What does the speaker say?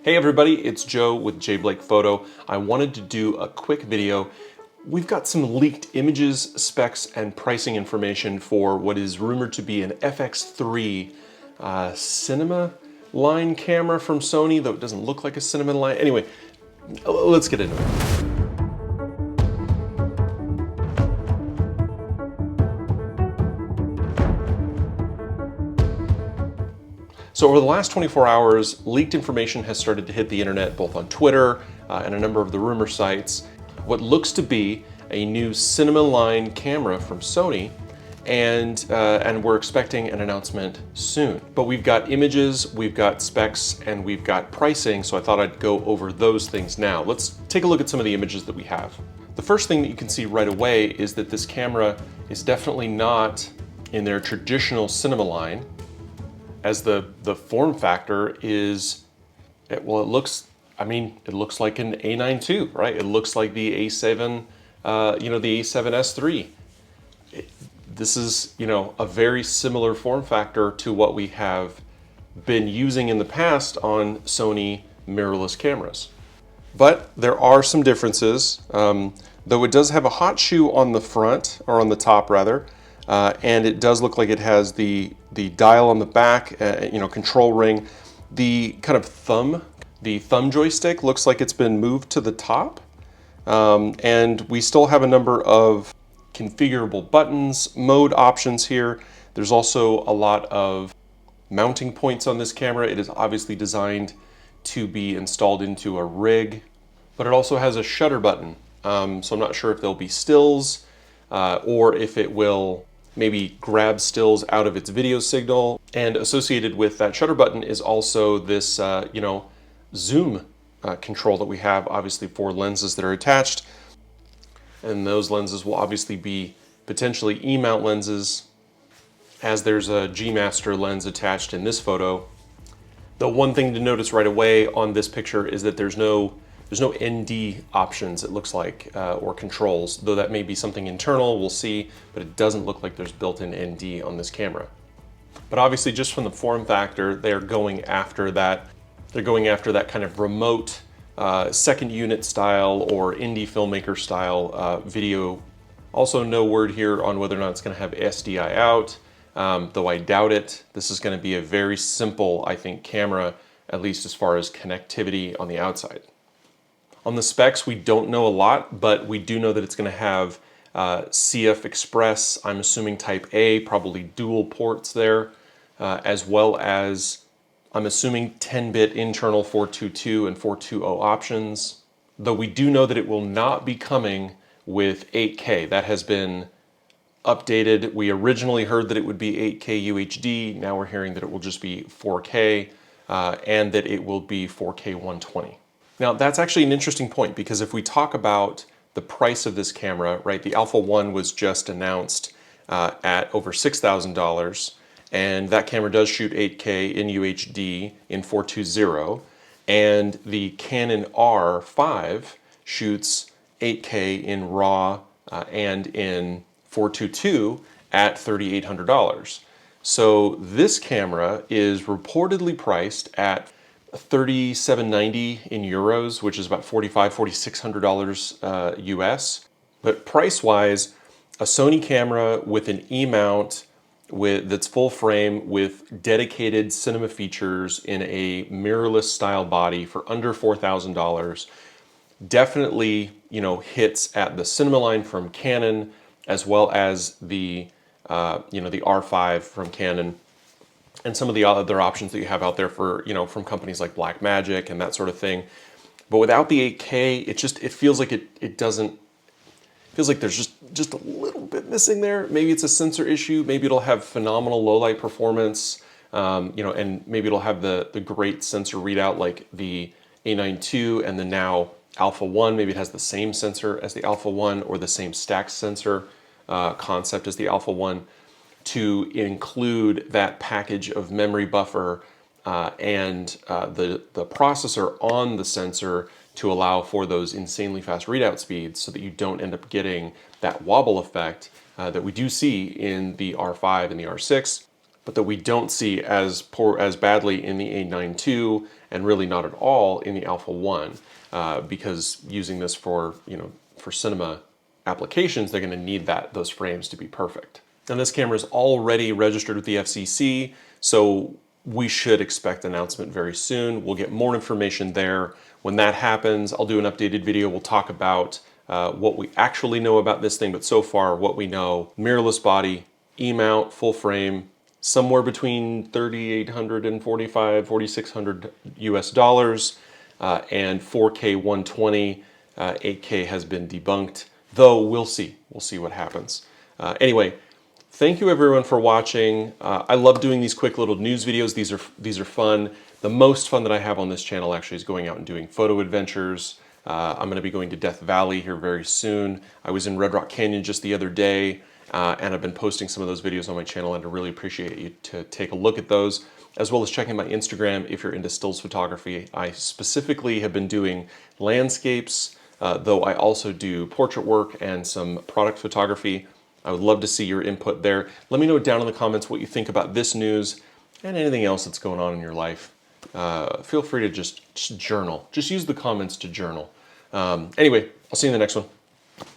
Hey everybody, it's Joe with J Blake Photo. I wanted to do a quick video. We've got some leaked images, specs, and pricing information for what is rumored to be an FX3 cinema line camera from Sony, though it doesn't look like a cinema line. Anyway, let's get into it. So over the last 24 hours, leaked information has started to hit the internet, both on Twitter and a number of the rumor sites. What looks to be a new cinema line camera from Sony, and we're expecting an announcement soon. But we've got images, we've got specs, and we've got pricing, so I thought I'd go over those things now. Let's take a look at some of the images that we have. The first thing that you can see right away is that this camera is definitely not in their traditional cinema line, as the form factor is, well, it looks like an A9 II, right? It looks like the A7, the A7S III. This is, a very similar form factor to what we have been using in the past on Sony mirrorless cameras. But there are some differences, though it does have a hot shoe on the front, or on the top rather, and it does look like it has the dial on the back, control ring. The kind of thumb joystick looks like it's been moved to the top. And we still have a number of configurable buttons, mode options here. There's also a lot of mounting points on this camera. It is obviously designed to be installed into a rig, but it also has a shutter button. So I'm not sure if there'll be stills or if it will maybe grab stills out of its video signal. And associated with that shutter button is also this, zoom control that we have, obviously for lenses that are attached. And those lenses will obviously be potentially E-mount lenses, as there's a G-Master lens attached in this photo. The one thing to notice right away on this picture is that there's no ND options, it looks like, or controls, though that may be something internal, we'll see, but it doesn't look like there's built-in ND on this camera. But obviously, just from the form factor, they're going after that kind of remote second unit style or indie filmmaker style video. Also, no word here on whether or not it's going to have SDI out, though I doubt it. This is going to be a very simple, I think, camera, at least as far as connectivity on the outside. On the specs, we don't know a lot, but we do know that it's going to have CF Express, I'm assuming Type A, probably dual ports there, as well as, I'm assuming, 10-bit internal 422 and 420 options, though we do know that it will not be coming with 8K. That has been updated. We originally heard that it would be 8K UHD. Now we're hearing that it will just be 4K and that it will be 4K 120. Now, that's actually an interesting point, because if we talk about the price of this camera, right, the Alpha 1 was just announced at over $6,000, and that camera does shoot 8K in UHD in 420, and the Canon R5 shoots 8K in RAW and in 422 at $3,800. So this camera is reportedly priced at $3,790 in euros, which is about $4,600 US. But price-wise, a Sony camera with an E-mount that's full frame with dedicated cinema features in a mirrorless style body for under $4,000 definitely, hits at the cinema line from Canon, as well as the the R5 from Canon, and some of the other options that you have out there for, from companies like Blackmagic and that sort of thing. But without the 8K, it feels like feels like there's just a little bit missing there. Maybe it's a sensor issue. Maybe it'll have phenomenal low light performance, and maybe it'll have the great sensor readout like the A9 II and the now Alpha 1. Maybe it has the same sensor as the Alpha 1 or the same stack sensor concept as the Alpha 1, to include that package of memory buffer and the processor on the sensor to allow for those insanely fast readout speeds, so that you don't end up getting that wobble effect that we do see in the R5 and the R6, but that we don't see as badly in the A9 II and really not at all in the Alpha 1, because using this for, for cinema applications, they're going to need those frames to be perfect. And this camera is already registered with the FCC, so we should expect an announcement very soon. We'll get more information there. When that happens, I'll do an updated video. We'll talk about what we actually know about this thing, but so far what we know: mirrorless body, E-mount, full frame, somewhere between $3,800 and $4,600 US dollars, and 4K 120. 8K has been debunked, though we'll see what happens. Anyway, thank you everyone for watching. I love doing these quick little news videos. These are fun. The most fun that I have on this channel actually is going out and doing photo adventures. I'm going to be going to Death Valley here very soon. I was in Red Rock Canyon just the other day, and I've been posting some of those videos on my channel, and I really appreciate you to take a look at those, as well as checking my Instagram if you're into stills photography. I specifically have been doing landscapes, though I also do portrait work and some product photography. I would love to see your input there. Let me know down in the comments what you think about this news and anything else that's going on in your life. Feel free to just journal. Just use the comments to journal. Anyway, I'll see you in the next one.